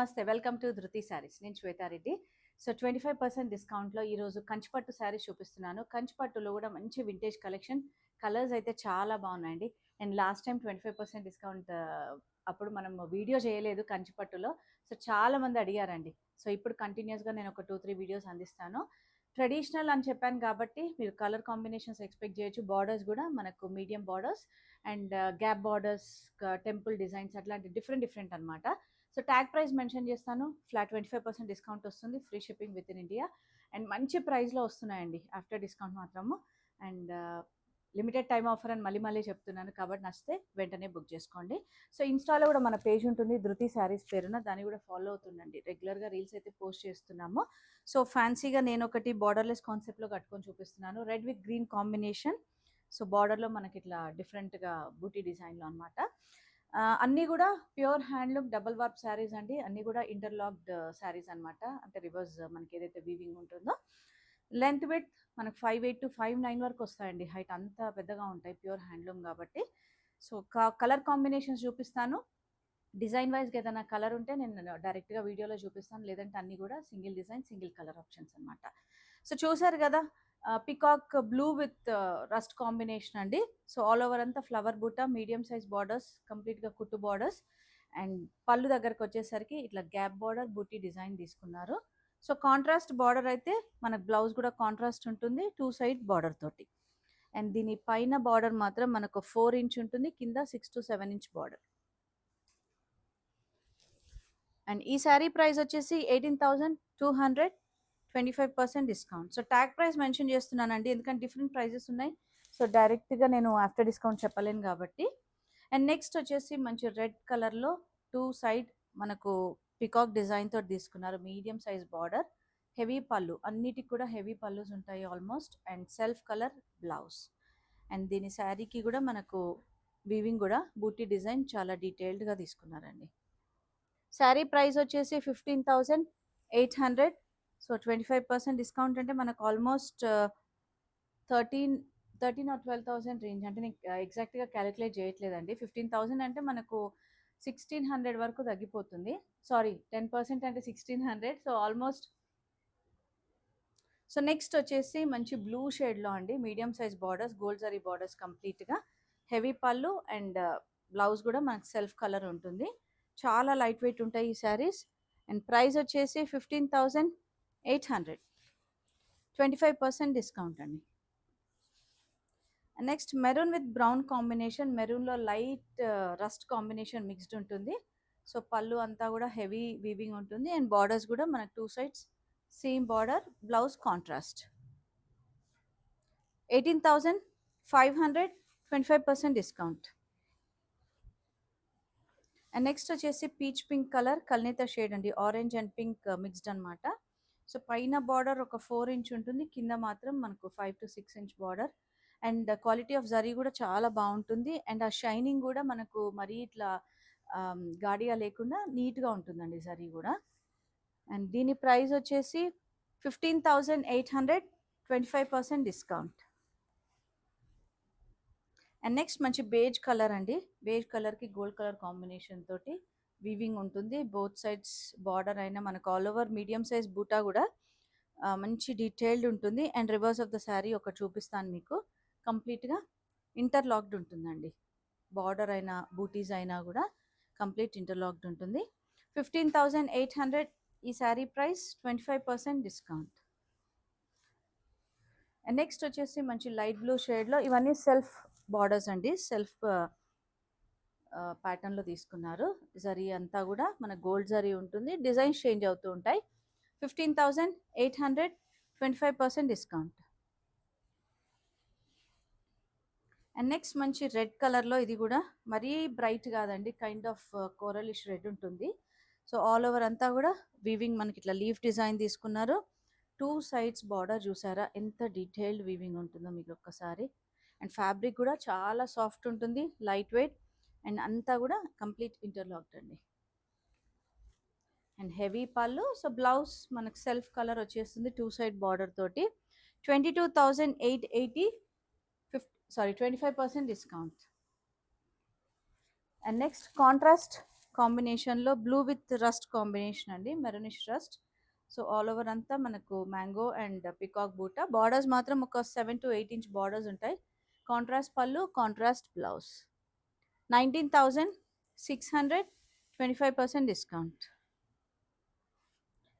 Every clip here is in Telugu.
నమస్తే, వెల్కమ్ టు ధృతి శారీస్. నేను శ్వేతారెడ్డి. సో 25% డిస్కౌంట్లో ఈరోజు కంచిపట్టు శారీస్ చూపిస్తున్నాను. కంచిపట్టులో కూడా మంచి వింటేజ్ కలెక్షన్, కలర్స్ అయితే చాలా బాగున్నాయండి. అండ్ లాస్ట్ టైం 25% డిస్కౌంట్ అప్పుడు మనం వీడియో చేయలేదు కంచిపట్టులో. సో చాలా మంది అడిగారండి. సో ఇప్పుడు కంటిన్యూస్గా నేను ఒక 2-3 వీడియోస్ అందిస్తాను. ట్రెడిషనల్ అని చెప్పాను కాబట్టి మీరు కలర్ కాంబినేషన్స్ ఎక్స్పెక్ట్ చేయొచ్చు. బార్డర్స్ కూడా మనకు medium borders and gap borders, temple designs అట్లాంటి డిఫరెంట్ అనమాట. సో ట్యాగ్ ప్రైస్ మెన్షన్ చేస్తాను. ఫ్లాట్ 25% డిస్కౌంట్ వస్తుంది, free shipping with in India. And మంచి ప్రైస్లో వస్తున్నాయండి ఆఫ్టర్ డిస్కౌంట్ మాత్రము. అండ్ లిమిటెడ్ టైం ఆఫర్ అని మళ్ళీ చెప్తున్నాను కాబట్టి నచ్చితే వెంటనే బుక్ చేసుకోండి. సో ఇన్స్టాలో కూడా మన పేజ్ ఉంటుంది ధృతి శారీస్ పేరున, దాన్ని కూడా ఫాలో అవుతుండండి. రెగ్యులర్గా రీల్స్ అయితే పోస్ట్ చేస్తున్నాము. సో ఫ్యాన్సీగా నేను ఒకటి బార్డర్లెస్ కాన్సెప్ట్లో కట్టుకొని చూపిస్తున్నాను. Red with green combination. So బార్డర్లో మనకి ఇట్లా డిఫరెంట్గా బూటీ డిజైన్లో అనమాట. అన్నీ కూడా pure handloom double warp saris అండి. అన్నీ కూడా ఇంటర్లాక్డ్ శారీస్ అనమాట. అంటే రివర్స్ మనకి ఏదైతే వీవింగ్ ఉంటుందో. లెంత్ విత్ మనకు 5'8" to 5'9" వరకు వస్తాయండి. హైట్ అంత పెద్దగా ఉంటాయి ప్యూర్ హ్యాండ్లూమ్ కాబట్టి. సో కలర్ కాంబినేషన్స్ చూపిస్తాను. డిజైన్ వైజ్గా ఏదైనా కలర్ ఉంటే నేను డైరెక్ట్గా వీడియోలో చూపిస్తాను, లేదంటే అన్నీ కూడా single design single colour options అనమాట. సో చూసారు కదా, peacock blue with rust combination అండి. సో ఆల్ ఓవర్ అంతా ఫ్లవర్ బూటా, మీడియం సైజ్ బార్డర్స్, కంప్లీట్గా కుట్టు బార్డర్స్. అండ్ పళ్ళు దగ్గరకు వచ్చేసరికి ఇట్లా గ్యాప్ బార్డర్ బూటీ డిజైన్ తీసుకున్నారు. సో కాంట్రాస్ట్ బార్డర్ అయితే మనకు బ్లౌజ్ కూడా కాంట్రాస్ట్ ఉంటుంది 2 సైడ్ బార్డర్ తోటి. అండ్ దీని పైన బార్డర్ మాత్రం మనకు 4 ఇంచ్ ఉంటుంది, కింద 6 to 7 ఇంచ్ బార్డర్. అండ్ ఈ శారీ ప్రైస్ వచ్చేసి 18,200, 25% discount. So tag price mention చేస్తున్నానండి, ఎందుకంటే డిఫరెంట్ ప్రైజెస్ ఉన్నాయి. సో డైరెక్ట్గా నేను ఆఫ్టర్ డిస్కౌంట్ చెప్పలేను కాబట్టి. అండ్ నెక్స్ట్ వచ్చేసి మంచి రెడ్ కలర్లో 2 సైడ్ మనకు పికాక్ డిజైన్ తోటి తీసుకున్నారు. మీడియం సైజ్ బార్డర్, హెవీ పళ్ళు, అన్నిటికి కూడా హెవీ పళ్ళుస్ ఉంటాయి almost. And self colour blouse. And దీని శారీకి కూడా మనకు వీవింగ్ కూడా బూటీ డిజైన్ చాలా డీటెయిల్డ్గా తీసుకున్నారండి. శారీ ప్రైస్ వచ్చేసి 15,800. సో 25% డిస్కౌంట్ అంటే మనకు ఆల్మోస్ట్ 13 or 12,000 రేంజ్. అంటే నేను ఎగ్జాక్ట్గా క్యాలిక్యులేట్ చేయట్లేదండి. 15,000 అంటే మనకు 1,600 వరకు తగ్గిపోతుంది. సారీ, 10% అంటే 1,600. So almost. సో నెక్స్ట్ వచ్చేసి మంచి బ్లూ షేడ్లో అండి, medium size borders, gold zari borders కంప్లీట్గా, హెవీ పళ్ళు అండ్ బ్లౌజ్ కూడా మనకు సెల్ఫ్ కలర్ ఉంటుంది. చాలా లైట్ వెయిట్ ఉంటాయి ఈ శారీస్. అండ్ ప్రైస్ వచ్చేసి 15,800, 25% డిస్కౌంట్ అండి. Next maroon with brown combination. మెరూన్లో లైట్ రస్ట్ కాంబినేషన్ మిక్స్డ్ ఉంటుంది. సో పళ్ళు అంతా కూడా హెవీ వీవింగ్ ఉంటుంది. అండ్ బార్డర్స్ కూడా మనకు 2 sides same border, blouse contrast. 18,500, 25% discount. And next వచ్చేసి పీచ్ పింక్ కలర్, కల్నేత షేడ్ అండి, ఆరెంజ్ అండ్ పింక్ మిక్స్డ్ అనమాట. సో పైన బార్డర్ ఒక 4 ఇంచ్ ఉంటుంది, కింద మాత్రం మనకు 5 to 6 inch border. And quality of zari కూడా చాలా బాగుంటుంది. అండ్ ఆ షైనింగ్ కూడా మనకు మరీ ఇట్లా గాడిగా లేకుండా నీట్గా ఉంటుందండి జరీ కూడా. అండ్ దీని ప్రైస్ వచ్చేసి 15,800, 25% డిస్కౌంట్. అండ్ నెక్స్ట్ మంచి బేజ్ కలర్ అండి. బేజ్ కలర్కి గోల్డ్ కలర్ కాంబినేషన్ తోటి వీవింగ్ ఉంటుంది. బోత్ సైడ్స్ బార్డర్ అయినా మనకు ఆల్ ఓవర్ మీడియం సైజ్ బూటా కూడా మంచి డీటెయిల్డ్ ఉంటుంది. And reverse of the sari ఒకటి చూపిస్తాను మీకు. కంప్లీట్గా ఇంటర్లాక్డ్ ఉంటుందండి. బార్డర్ అయినా బూటీస్ అయినా కూడా కంప్లీట్ ఇంటర్లాక్డ్ ఉంటుంది. 15,800 ఈ sari price, 25% discount. And next వచ్చేసి మంచి లైట్ బ్లూ షేడ్లో, ఇవన్నీ సెల్ఫ్ బార్డర్స్ అండి, సెల్ఫ్ ప్యాటర్న్లో తీసుకున్నారు. జరీ అంతా కూడా మన గోల్డ్ జరీ ఉంటుంది, డిజైన్స్ చేంజ్ అవుతూ ఉంటాయి. 15,800, 25% డిస్కౌంట్. అండ్ నెక్స్ట్ మంచి రెడ్ కలర్లో, ఇది కూడా మరీ బ్రైట్ కాదండి, కైండ్ ఆఫ్ కోరలిష్ రెడ్ ఉంటుంది. సో ఆల్ ఓవర్ అంతా కూడా వీవింగ్ మనకి ఇట్లా లీఫ్ డిజైన్ తీసుకున్నారు. 2 సైడ్స్ బార్డర్ చూసారా ఎంత డీటెయిల్డ్ వీవింగ్ ఉంటుందో మీకు ఒక్కసారి. అండ్ ఫ్యాబ్రిక్ కూడా చాలా సాఫ్ట్ ఉంటుంది, లైట్ వెయిట్. అండ్ అంతా కూడా కంప్లీట్ ఇంటర్లాక్డ్ అండి. And heavy pallu. So blouse మనకు సెల్ఫ్ కలర్ వచ్చేస్తుంది 2 సైడ్ బార్డర్ తోటి. 22,880, 25% డిస్కౌంట్. అండ్ నెక్స్ట్ కాంట్రాస్ట్ కాంబినేషన్లో బ్లూ విత్ రస్ట్ కాంబినేషన్ అండి, maroonish rust. So all over అంతా మనకు మ్యాంగో అండ్ పికాక్ బూటా. బార్డర్స్ మాత్రం ఒక 7 to 8 ఇంచ్ బార్డర్స్ ఉంటాయి. కాంట్రాస్ట్ పళ్ళు, contrast blouse. 19,600, 25% discount.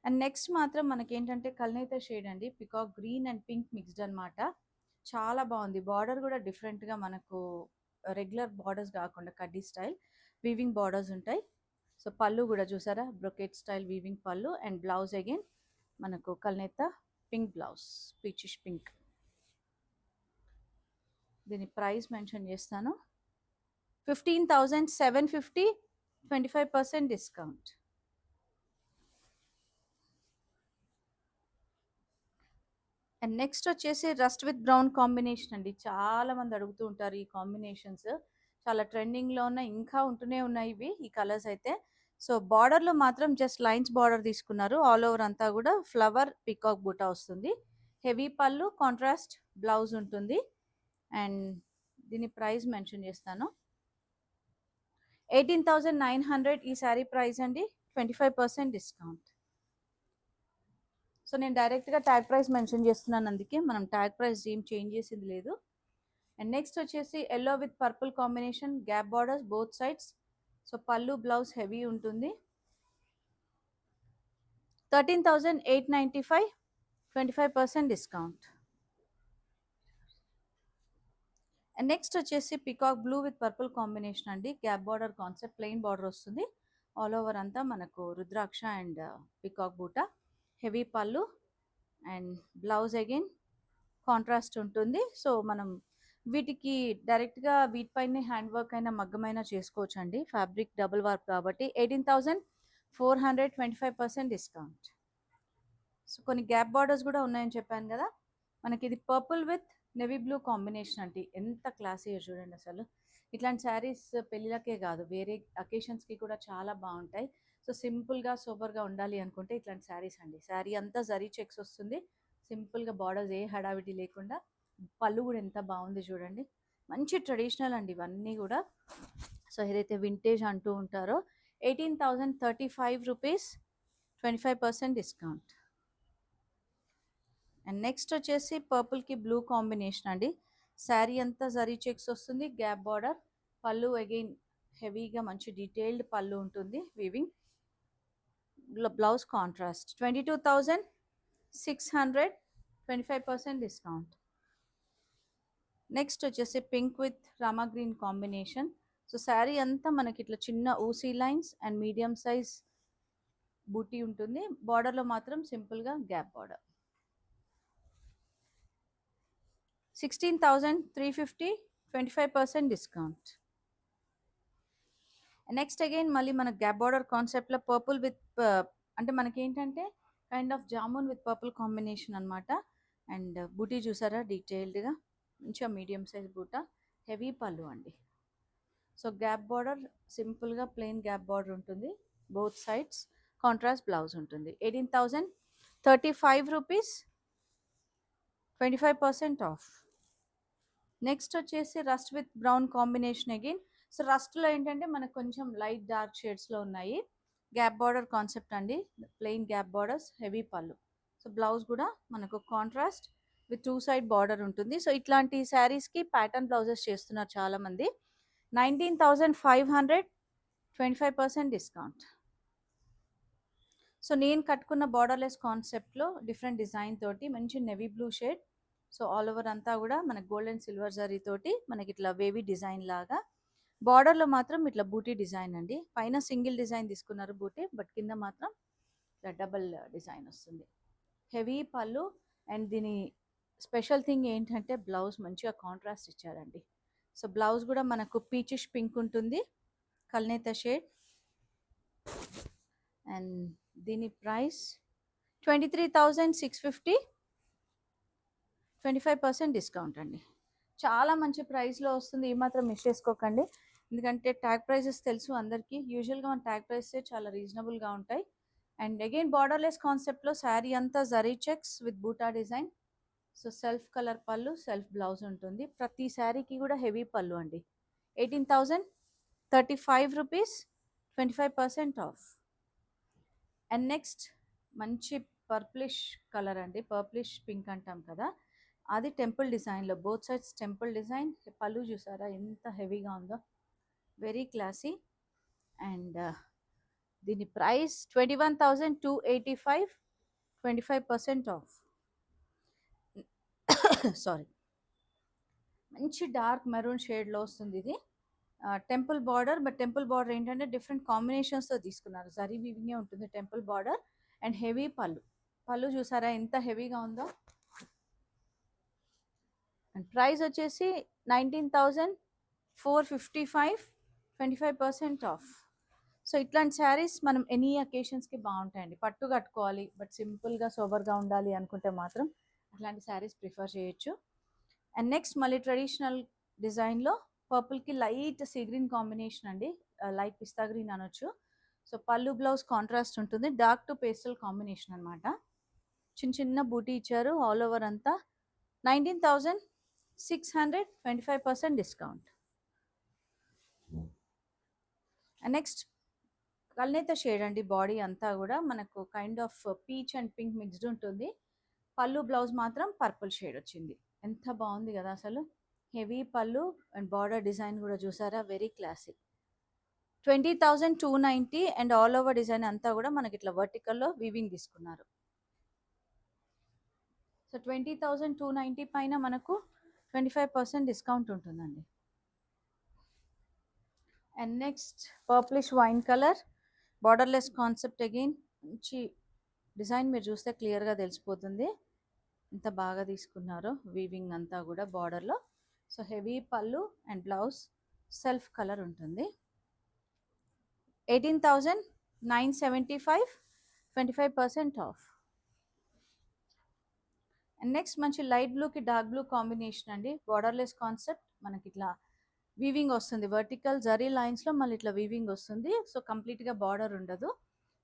And next మాత్రం మనకేంటంటే కల్నేత షేడ్ అండి, peacock green and pink mixed అనమాట. చాలా బాగుంది. బార్డర్ కూడా డిఫరెంట్గా మనకు రెగ్యులర్ బార్డర్స్ కాకుండా కడ్డీ స్టైల్ వీవింగ్ బార్డర్స్ ఉంటాయి. సో పళ్ళు కూడా చూసారా, బ్రొకెట్ స్టైల్ వీవింగ్ పళ్ళు. అండ్ బ్లౌజ్ అగైన్ మనకు కల్నేత పింక్ బ్లౌజ్, పీచిష్ పింక్. దీని ప్రైస్ మెన్షన్ చేస్తాను, 15,750, 25% డిస్కౌంట్. అండ్ నెక్స్ట్ వచ్చేసి రస్ట్ విత్ బ్రౌన్ కాంబినేషన్ అండి. చాలా మంది అడుగుతూ ఉంటారు ఈ కాంబినేషన్స్, చాలా ట్రెండింగ్లో ఉన్నాయి, ఇంకా ఉంటూనే ఉన్నాయి ఇవి ఈ కలర్స్ అయితే. సో బార్డర్లో మాత్రం జస్ట్ లైన్స్ బార్డర్ తీసుకున్నారు. ఆల్ ఓవర్ అంతా కూడా ఫ్లవర్ పికాక్ బూటా వస్తుంది. హెవీ పళ్ళు, కాంట్రాస్ట్ బ్లౌజ్ ఉంటుంది. అండ్ దీని ప్రైస్ మెన్షన్ చేస్తాను, 18,900 ఈ శారీ ప్రైస్ అండి, 25% డిస్కౌంట్. సో నేను డైరెక్ట్గా ట్యాగ్ ప్రైస్ మెన్షన్ చేస్తున్నాను, అందుకే మనం ట్యాగ్ ప్రైస్ ఏం చేంజ్ చేసింది లేదు. అండ్ నెక్స్ట్ వచ్చేసి yellow with purple combination, gap borders both sides. So pallu blouse heavy ఉంటుంది. 13,895, 25% డిస్కౌంట్. అండ్ నెక్స్ట్ వచ్చేసి peacock blue with purple combination అండి, gap border concept, plain border వస్తుంది. ఆల్ ఓవర్ అంతా మనకు rudraksha and peacock buta, heavy pallu and blouse again contrast ఉంటుంది. సో మనం వీటికి డైరెక్ట్గా వీటిపైనే హ్యాండ్ వర్క్ అయినా మగ్గమైనా చేసుకోవచ్చు అండి, ఫ్యాబ్రిక్ డబుల్ వర్క్ కాబట్టి. 18,400, 25% డిస్కౌంట్. సో కొన్ని గ్యాప్ బార్డర్స్ కూడా ఉన్నాయని చెప్పాను కదా. మనకి ఇది purple with navy blue combination అండి, ఎంత క్లాసీ చూడండి అసలు. ఇట్లాంటి శారీస్ పెళ్ళిళ్ళకే కాదు, వేరే అకేషన్స్కి కూడా చాలా బాగుంటాయి. సో సింపుల్గా సూపర్గా ఉండాలి అనుకుంటే ఇట్లాంటి శారీస్ అండి. శారీ అంతా జరీ చెక్స్ వస్తుంది, సింపుల్గా బార్డర్స్ ఏ హడావిడి లేకుండా. పళ్ళు కూడా ఎంత బాగుంది చూడండి, మంచి ట్రెడిషనల్ అండి ఇవన్నీ కూడా. సో ఏదైతే వింటేజ్ అంటూ ఉంటారో. 18,035 రూపీస్, 25% డిస్కౌంట్. అండ్ నెక్స్ట్ వచ్చేసి పర్పుల్కి బ్లూ కాంబినేషన్ అండి. శారీ అంతా జరీ చెక్స్ వస్తుంది, గ్యాప్ బార్డర్, పళ్ళు అగైన్ హెవీగా మంచి డీటెయిల్డ్ పళ్ళు ఉంటుంది, weaving. Blouse contrast. 22,600, 25% discount. Next వచ్చేసి pink with Rama green combination. So sari అంతా మనకి ఇట్లా చిన్న ఊసీ lines and medium size buti ఉంటుంది. బార్డర్లో మాత్రం సింపుల్గా gap border. 16,350, 25% discount. Next again మళ్ళీ మన గ్యాప్ బార్డర్ కాన్సెప్ట్లో పర్పుల్ విత్ అంటే మనకి ఏంటంటే kind of jamun with purple combination అనమాట. అండ్ బూటీ చూసారా డీటెయిల్డ్గా, మంచిగా medium size buta, heavy pallu అండి. సో గ్యాప్ బార్డర్ సింపుల్గా ప్లెయిన్ గ్యాప్ బార్డర్ ఉంటుంది బోత్ సైడ్స్, కాంట్రాస్ట్ బ్లౌజ్ ఉంటుంది. 18,035 రూపీస్, 25% ఆఫ్. నెక్స్ట్ వచ్చేసి rust with brown combination again. So రస్ట్లో ఏంటంటే మనకు కొంచెం లైట్ డార్క్ షేడ్స్లో ఉన్నాయి. గ్యాప్ బార్డర్ కాన్సెప్ట్ అండి, plain gap borders, heavy pallu. So blouse కూడా మనకు కాంట్రాస్ట్ విత్ 2 సైడ్ బార్డర్ ఉంటుంది. సో ఇట్లాంటి శారీస్కి ప్యాటర్న్ బ్లౌజెస్ చేస్తున్నారు చాలామంది. 19,500, 25% డిస్కౌంట్. సో నేను కట్టుకున్న బార్డర్లెస్ కాన్సెప్ట్లో డిఫరెంట్ డిజైన్ తోటి మంచి navy blue shade. So all over అంతా కూడా మనకి గోల్డ్ అండ్ సిల్వర్ జరీ తోటి మనకి ఇట్లా వేవీ డిజైన్ లాగా. బార్డర్లో మాత్రం ఇట్లా బూటీ డిజైన్ అండి, పైన సింగిల్ డిజైన్ తీసుకున్నారు బూటీ, బట్ కింద మాత్రం ఇట్లా డబల్ డిజైన్ వస్తుంది. హెవీ పళ్ళు. అండ్ దీని స్పెషల్ థింగ్ ఏంటంటే బ్లౌజ్ మంచిగా కాంట్రాస్ట్ ఇచ్చారండి. సో బ్లౌజ్ కూడా మనకు పీచిష్ పింక్ ఉంటుంది, కల్నేత షేడ్. అండ్ దీని ప్రైస్ 23,650, 25% డిస్కౌంట్ అండి. చాలా మంచి ప్రైస్లో వస్తుంది, ఈ మాత్రం మిస్ చేసుకోకండి. ఎందుకంటే ట్యాగ్ ప్రైజెస్ తెలుసు అందరికీ, యూజువల్గా మన ట్యాగ్ ప్రైసెస్ చాలా రీజనబుల్గా ఉంటాయి. అండ్ అగైన్ బార్డర్లెస్ కాన్సెప్ట్లో శారీ అంతా జరీ చెక్స్ విత్ బూటా డిజైన్. సో సెల్ఫ్ కలర్ పళ్ళు, సెల్ఫ్ బ్లౌజ్ ఉంటుంది. ప్రతి శారీకి కూడా హెవీ పళ్ళు అండి. 18,035 రూపీస్, 25% ఆఫ్. అండ్ నెక్స్ట్ మంచి పర్ప్లిష్ కలర్ అండి, పర్ప్లిష్ పింక్ అంటాం కదా, అది టెంపుల్ డిజైన్లో బోత్ సైడ్స్ టెంపుల్ డిజైన్. పళ్ళు చూసారా ఎంత హెవీగా ఉందో, వెరీ క్లాసీ. అండ్ దీని ప్రైస్ 21,285, 25% ఆఫ్. సారీ, మంచి డార్క్ మెరూన్ షేడ్లో వస్తుంది ఇది. Temple border, but temple border ఏంటంటే డిఫరెంట్ కాంబినేషన్స్తో తీసుకున్నారు. జరీ వీవింగే ఉంటుంది టెంపుల్ బార్డర్. అండ్ హెవీ పళ్ళు, పళ్ళు చూసారా ఎంత హెవీగా ఉందో. అండ్ ప్రైస్ వచ్చేసి 19,455, 25% ఆఫ్. సో ఇట్లాంటి శారీస్ మనం ఎనీ అకేషన్స్కి బాగుంటాయండి. పట్టు కట్టుకోవాలి బట్ సింపుల్గా సోబర్గా ఉండాలి అనుకుంటే మాత్రం అట్లాంటి శారీస్ ప్రిఫర్ చేయొచ్చు. అండ్ నెక్స్ట్ మళ్ళీ ట్రెడిషనల్ డిజైన్లో పర్పుల్కి లైట్ సీ గ్రీన్ కాంబినేషన్ అండి, లైట్ పిస్తా గ్రీన్ అనొచ్చు. సో పళ్ళు బ్లౌజ్ కాంట్రాస్ట్ ఉంటుంది, డార్క్ టు పేస్టల్ కాంబినేషన్ అనమాట. చిన్న చిన్న బూటీ ఇచ్చారు ఆల్ ఓవర్ అంతా. 19,600, 25% డిస్కౌంట్. అండ్ నెక్స్ట్ కల్నేత షేడ్ అండి, బాడీ అంతా కూడా మనకు kind of peach and pink mixed ఉంటుంది. పళ్ళు బ్లౌజ్ మాత్రం పర్పుల్ షేడ్ వచ్చింది. ఎంత బాగుంది కదా అసలు, heavy pallu and border design కూడా చూసారా, very classic. 20,290 and all over design అంతా కూడా మనకి ఇట్లా వర్టికల్లో వీవింగ్ తీసుకున్నారు. సో 20,290 పైన మనకు 25% డిస్కౌంట్ ఉంటుందండి. And next purplish wine colour, borderless concept again, మంచి డిజైన్ మీరు చూస్తే క్లియర్గా తెలిసిపోతుంది ఎంత బాగా తీసుకున్నారో వీవింగ్ అంతా కూడా బార్డర్లో. So heavy pallu and blouse self colour ఉంటుంది. 18,975, 25% ఆఫ్. అండ్ నెక్స్ట్ మంచి లైట్ బ్లూకి డార్క్ బ్లూ కాంబినేషన్ అండి, బార్డర్లెస్ కాన్సెప్ట్. మనకి ఇట్లా వీవింగ్ వస్తుంది వర్టికల్ జరీ లైన్స్లో, మళ్ళీ ఇట్లా వీవింగ్ వస్తుంది. సో కంప్లీట్గా బార్డర్ ఉండదు.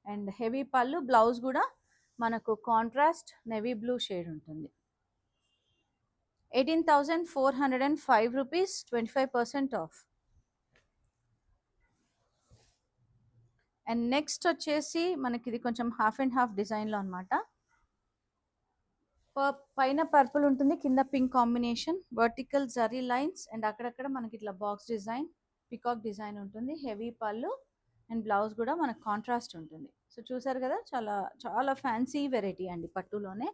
అండ్ హెవీ పళ్ళు, బ్లౌజ్ కూడా మనకు కాంట్రాస్ట్ నేవీ బ్లూ షేడ్ ఉంటుంది. 18,405 రూపీస్, 25% ఆఫ్. అండ్ నెక్స్ట్ వచ్చేసి మనకి ఇది కొంచెం హాఫ్ అండ్ హాఫ్ డిజైన్లో అనమాట. పైన పర్పుల్ ఉంటుంది, కింద pink combination, vertical zari lines and అక్కడక్కడ మనకి ఇట్లా బాక్స్ డిజైన్, పికాక్ డిజైన్ ఉంటుంది. హెవీ పళ్ళు అండ్ బ్లౌజ్ కూడా మనకు కాంట్రాస్ట్ ఉంటుంది. సో చూసారు కదా, చాలా చాలా ఫ్యాన్సీ వెరైటీ అండి పట్టులోనే.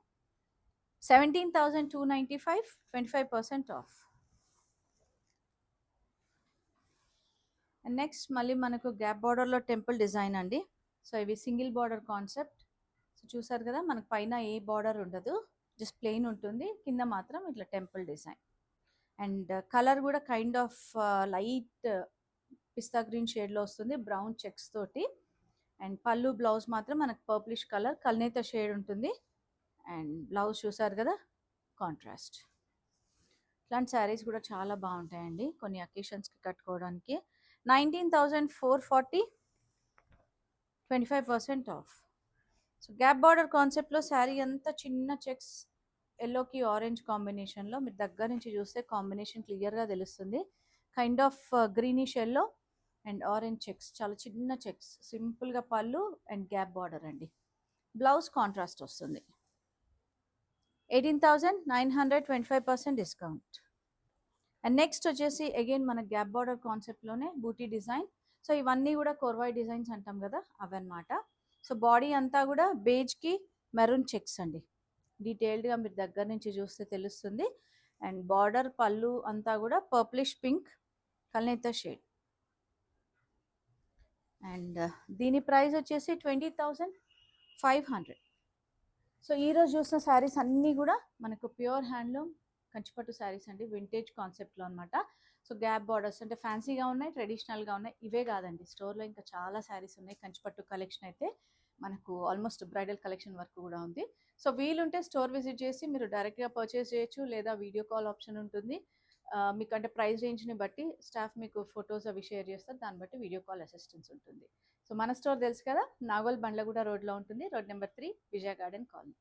17,295, 25% ఆఫ్. అండ్ నెక్స్ట్ మళ్ళీ మనకు గ్యాప్ బార్డర్లో టెంపుల్ డిజైన్ అండి. సో ఇవి సింగిల్ బార్డర్ కాన్సెప్ట్. సో చూసారు కదా, మనకు పైన ఏ బార్డర్ ఉండదు, జస్ట్ ప్లెయిన్ ఉంటుంది, కింద మాత్రం ఇట్లా టెంపుల్ డిజైన్. అండ్ కలర్ కూడా kind of light pista green షేడ్లో వస్తుంది, బ్రౌన్ చెక్స్ తోటి. అండ్ పళ్ళు బ్లౌజ్ మాత్రం మనకు పర్ప్లిష్ కలర్ కల్నేత షేడ్ ఉంటుంది. అండ్ బ్లౌజ్ చూసారు కదా, కాంట్రాస్ట్. ఇట్లాంటి శారీస్ కూడా చాలా బాగుంటాయండి కొన్ని అకేషన్స్కి కట్టుకోవడానికి. 19,440, 25% ఆఫ్. సో గ్యాప్ బార్డర్ కాన్సెప్ట్లో శారీ అంతా చిన్న చెక్స్, ఎల్లోకి ఆరెంజ్ కాంబినేషన్లో. మీరు దగ్గర నుంచి చూస్తే కాంబినేషన్ క్లియర్గా తెలుస్తుంది. Kind of greenish yellow and orange checks, చాలా చిన్న చెక్స్, సింపుల్గా పళ్ళు అండ్ గ్యాప్ బార్డర్ అండి. బ్లౌజ్ కాంట్రాస్ట్ వస్తుంది. 18,900, 25% డిస్కౌంట్. అండ్ నెక్స్ట్ వచ్చేసి అగైన్ మన గ్యాప్ బార్డర్ కాన్సెప్ట్లోనే బూటీ డిజైన్. సో ఇవన్నీ కూడా కోర్వాయి డిజైన్స్ అంటాం కదా, అవన్నమాట. సో బాడీ అంతా కూడా బేజ్కి మెరూన్ చెక్స్ అండి, డీటెయిల్డ్గా మీరు దగ్గర నుంచి చూస్తే తెలుస్తుంది. అండ్ బార్డర్ పళ్ళు అంతా కూడా పర్ప్లిష్ పింక్ కల్నేత షేడ్. అండ్ దీని ప్రైస్ వచ్చేసి 20,500. సో ఈరోజు చూసిన శారీస్ అన్నీ కూడా మనకు ప్యూర్ హ్యాండ్లూమ్ కంచిపట్టు శారీస్ అండి, వింటేజ్ కాన్సెప్ట్లో అనమాట. సో గ్యాప్ బార్డర్స్ అంటే ఫ్యాన్సీగా ఉన్నాయి, ట్రెడిషనల్గా ఉన్నాయి. ఇవే కాదండి, స్టోర్లో ఇంకా చాలా శారీస్ ఉన్నాయి. కంచిపట్టు కలెక్షన్ అయితే మనకు ఆల్మోస్ట్ బ్రైడల్ కలెక్షన్ వరకు కూడా ఉంది. సో వీలుంటే స్టోర్ విజిట్ చేసి మీరు డైరెక్ట్గా పర్చేస్ చేయొచ్చు, లేదా వీడియో కాల్ ఆప్షన్ ఉంటుంది. మీకంటే ప్రైస్ రేంజ్ని బట్టి స్టాఫ్ మీకు ఫొటోస్ అవి షేర్ చేస్తారు, దాన్ని బట్టి వీడియో కాల్ అసిస్టెన్స్ ఉంటుంది. సో మన స్టోర్ తెలుసు కదా, నాగోల్ బండ్లగూడ రోడ్లో ఉంటుంది, రోడ్ నెంబర్ 3, విజయ గార్డెన్ కాలనీ.